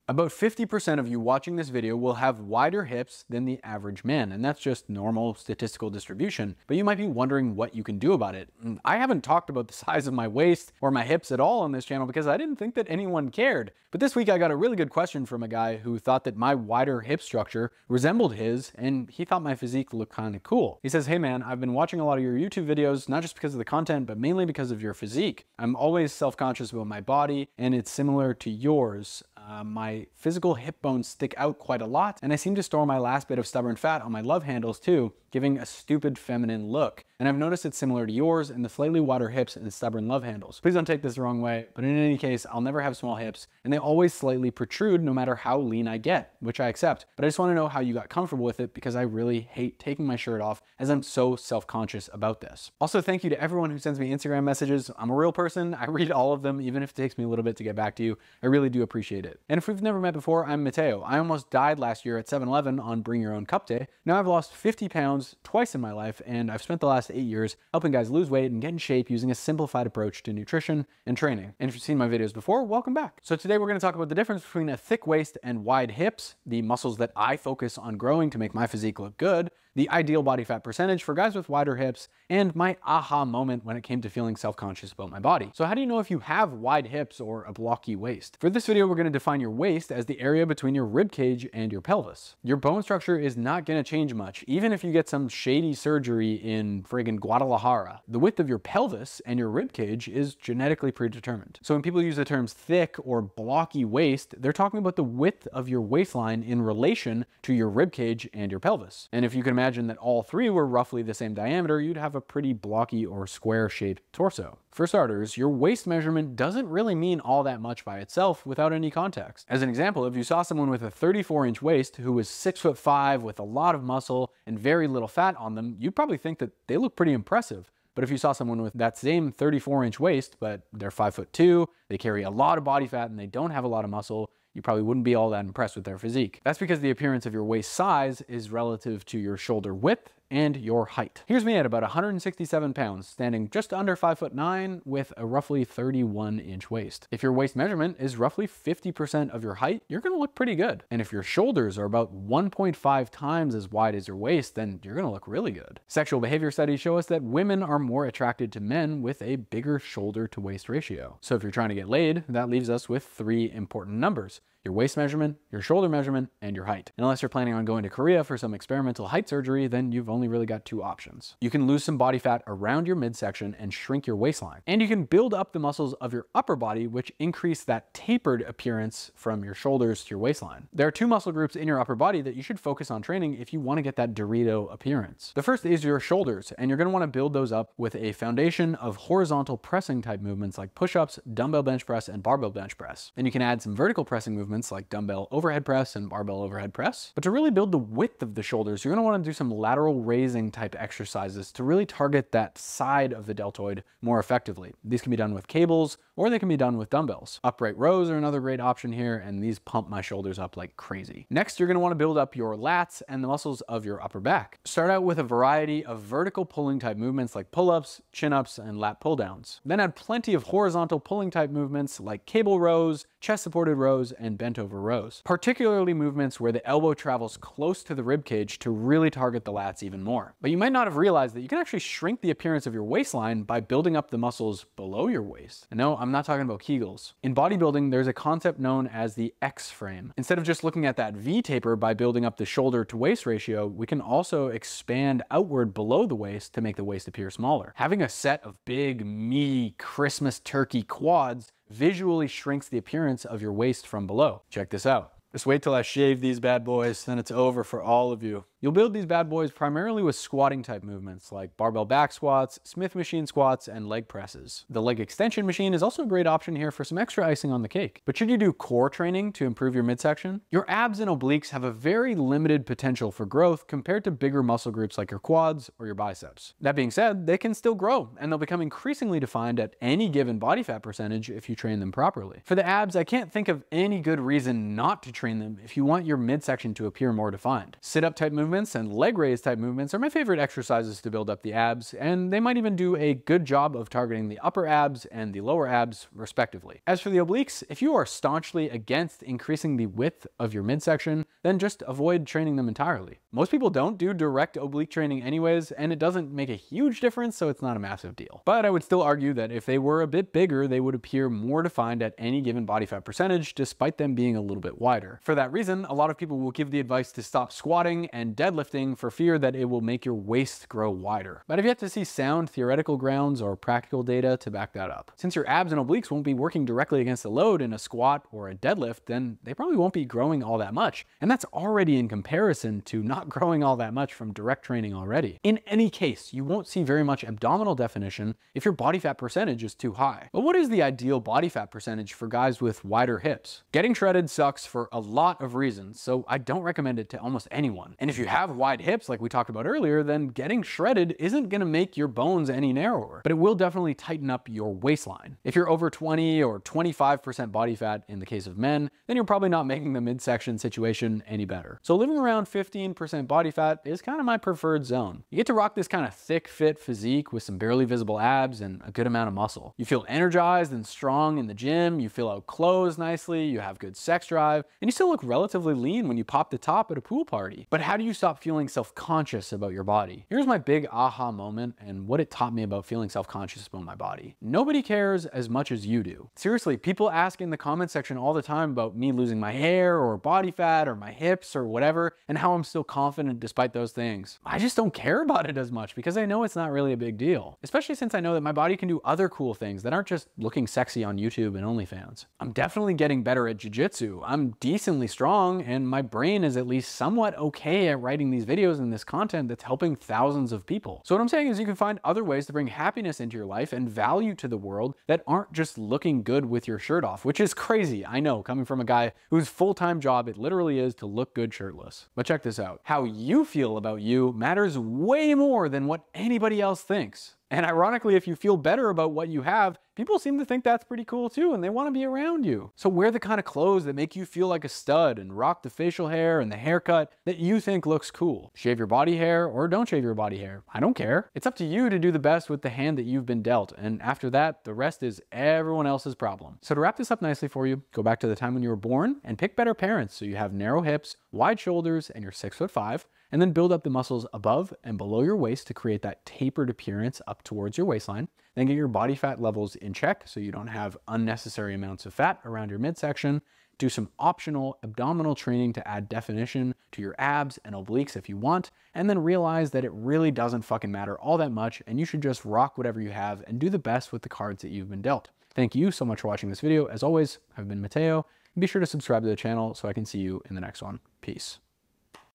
About 50% of you watching this video will have wider hips than the average man, and that's just normal statistical distribution, but you might be wondering what you can do about it. I haven't talked about the size of my waist or my hips at all on this channel because I didn't think that anyone cared. But this week I got a really good question from a guy who thought that my wider hip structure resembled his, and he thought my physique looked kind of cool. He says, "Hey man, I've been watching a lot of your YouTube videos, not just because of the content, but mainly because of your physique. I'm always self-conscious about my body, and it's similar to yours. My physical hip bones stick out quite a lot, and I seem to store my last bit of stubborn fat on my love handles too, giving a stupid feminine look. And I've noticed it's similar to yours and the slightly wider hips and stubborn love handles. Please don't take this the wrong way, but in any case, I'll never have small hips, and they always slightly protrude no matter how lean I get, which I accept. But I just want to know how you got comfortable with it because I really hate taking my shirt off as I'm so self-conscious about this." Also, thank you to everyone who sends me Instagram messages. I'm a real person. I read all of them, even if it takes me a little bit to get back to you. I really do appreciate it. And if we've never met before, I'm Matteo. I almost died last year at 7-Eleven on Bring Your Own Cup Day. Now I've lost 50 pounds twice in my life, and I've spent the last 8 years helping guys lose weight and get in shape using a simplified approach to nutrition and training. And if you've seen my videos before, welcome back. So today we're going to talk about the difference between a thick waist and wide hips, the muscles that I focus on growing to make my physique look good, the ideal body fat percentage for guys with wider hips, and my aha moment when it came to feeling self-conscious about my body. So how do you know if you have wide hips or a blocky waist? For this video, we're going to define your waist as the area between your rib cage and your pelvis. Your bone structure is not going to change much, even if you get some shady surgery in friggin' Guadalajara. The width of your pelvis and your rib cage is genetically predetermined. So when people use the terms thick or blocky waist, they're talking about the width of your waistline in relation to your rib cage and your pelvis. And if you can imagine that all three were roughly the same diameter, you'd have a pretty blocky or square-shaped torso. For starters, your waist measurement doesn't really mean all that much by itself without any context. As an example, if you saw someone with a 34-inch waist who was 6'5" with a lot of muscle and very little fat on them, you'd probably think that they look pretty impressive. But if you saw someone with that same 34-inch waist, but they're 5'2", they carry a lot of body fat and they don't have a lot of muscle, you probably wouldn't be all that impressed with their physique. That's because the appearance of your waist size is relative to your shoulder width and your height. Here's me at about 167 pounds, standing just under 5'9" with a roughly 31-inch waist. If your waist measurement is roughly 50% of your height, you're gonna look pretty good. And if your shoulders are about 1.5 times as wide as your waist, then you're gonna look really good. Sexual behavior studies show us that women are more attracted to men with a bigger shoulder to waist ratio. So if you're trying to get laid, that leaves us with 3 important numbers: your waist measurement, your shoulder measurement, and your height. And unless you're planning on going to Korea for some experimental height surgery, then you've only really got 2 options. You can lose some body fat around your midsection and shrink your waistline. And you can build up the muscles of your upper body, which increase that tapered appearance from your shoulders to your waistline. There are 2 muscle groups in your upper body that you should focus on training if you want to get that Dorito appearance. The first is your shoulders, and you're going to want to build those up with a foundation of horizontal pressing type movements like push-ups, dumbbell bench press, and barbell bench press. Then you can add some vertical pressing movements like dumbbell overhead press and barbell overhead press. But to really build the width of the shoulders, you're going to want to do some lateral raising type exercises to really target that side of the deltoid more effectively. These can be done with cables or they can be done with dumbbells. Upright rows are another great option here, and these pump my shoulders up like crazy. Next, you're going to want to build up your lats and the muscles of your upper back. Start out with a variety of vertical pulling type movements like pull-ups, chin-ups, and lat pull-downs. Then add plenty of horizontal pulling type movements like cable rows, chest supported rows, and bent over rows. Particularly movements where the elbow travels close to the rib cage to really target the lats even more. But you might not have realized that you can actually shrink the appearance of your waistline by building up the muscles below your waist. And no, I'm not talking about Kegels. In bodybuilding, there's a concept known as the X frame. Instead of just looking at that V taper by building up the shoulder to waist ratio, we can also expand outward below the waist to make the waist appear smaller. Having a set of big, meaty Christmas turkey quads visually shrinks the appearance of your waist from below. Check this out. Just wait till I shave these bad boys, then it's over for all of you. You'll build these bad boys primarily with squatting type movements like barbell back squats, Smith machine squats, and leg presses. The leg extension machine is also a great option here for some extra icing on the cake. But should you do core training to improve your midsection? Your abs and obliques have a very limited potential for growth compared to bigger muscle groups like your quads or your biceps. That being said, they can still grow, and they'll become increasingly defined at any given body fat percentage if you train them properly. For the abs, I can't think of any good reason not to train train them if you want your midsection to appear more defined. Sit-up type movements and leg raise type movements are my favorite exercises to build up the abs, and they might even do a good job of targeting the upper abs and the lower abs respectively. As for the obliques, if you are staunchly against increasing the width of your midsection, then just avoid training them entirely. Most people don't do direct oblique training anyways, and it doesn't make a huge difference, so it's not a massive deal. But I would still argue that if they were a bit bigger, they would appear more defined at any given body fat percentage, despite them being a little bit wider. For that reason, a lot of people will give the advice to stop squatting and deadlifting for fear that it will make your waist grow wider. But I've yet to see sound theoretical grounds or practical data to back that up. Since your abs and obliques won't be working directly against the load in a squat or a deadlift, then they probably won't be growing all that much. And that's already in comparison to not growing all that much from direct training already. In any case, you won't see very much abdominal definition if your body fat percentage is too high. But what is the ideal body fat percentage for guys with wider hips? Getting shredded sucks for a lot of reasons, so I don't recommend it to almost anyone. And if you have wide hips, like we talked about earlier, then getting shredded isn't gonna make your bones any narrower, but it will definitely tighten up your waistline. If you're over 20 or 25% body fat in the case of men, then you're probably not making the midsection situation any better. So living around 15% body fat is kind of my preferred zone. You get to rock this kind of thick, fit physique with some barely visible abs and a good amount of muscle. You feel energized and strong in the gym, you feel out clothes nicely, you have good sex drive, and you still look relatively lean when you pop the top at a pool party. But how do you stop feeling self-conscious about your body? Here's my big aha moment and what it taught me about feeling self-conscious about my body. Nobody cares as much as you do. Seriously, people ask in the comment section all the time about me losing my hair or body fat or my hips or whatever, and how I'm still confident despite those things. I just don't care about it as much because I know it's not really a big deal, especially since I know that my body can do other cool things that aren't just looking sexy on YouTube and OnlyFans. I'm definitely getting better at jiu-jitsu. I'm decently strong, and my brain is at least somewhat okay at writing these videos and this content that's helping thousands of people. So what I'm saying is you can find other ways to bring happiness into your life and value to the world that aren't just looking good with your shirt off, which is crazy, I know, coming from a guy whose full-time job it literally is to look good shirtless. But check this out. How you feel about you matters way more than what anybody else thinks. And ironically, if you feel better about what you have, people seem to think that's pretty cool too, and they want to be around you. So wear the kind of clothes that make you feel like a stud and rock the facial hair and the haircut that you think looks cool. Shave your body hair or don't shave your body hair. I don't care. It's up to you to do the best with the hand that you've been dealt, and after that, the rest is everyone else's problem. So to wrap this up nicely for you, go back to the time when you were born and pick better parents so you have narrow hips, wide shoulders, and you're 6'5", and then build up the muscles above and below your waist to create that tapered appearance up towards your waistline. Then get your body fat levels in check so you don't have unnecessary amounts of fat around your midsection. Do some optional abdominal training to add definition to your abs and obliques if you want, and then realize that it really doesn't fucking matter all that much, and you should just rock whatever you have and do the best with the cards that you've been dealt. Thank you so much for watching this video. As always, I've been Matteo. Be sure to subscribe to the channel so I can see you in the next one. Peace.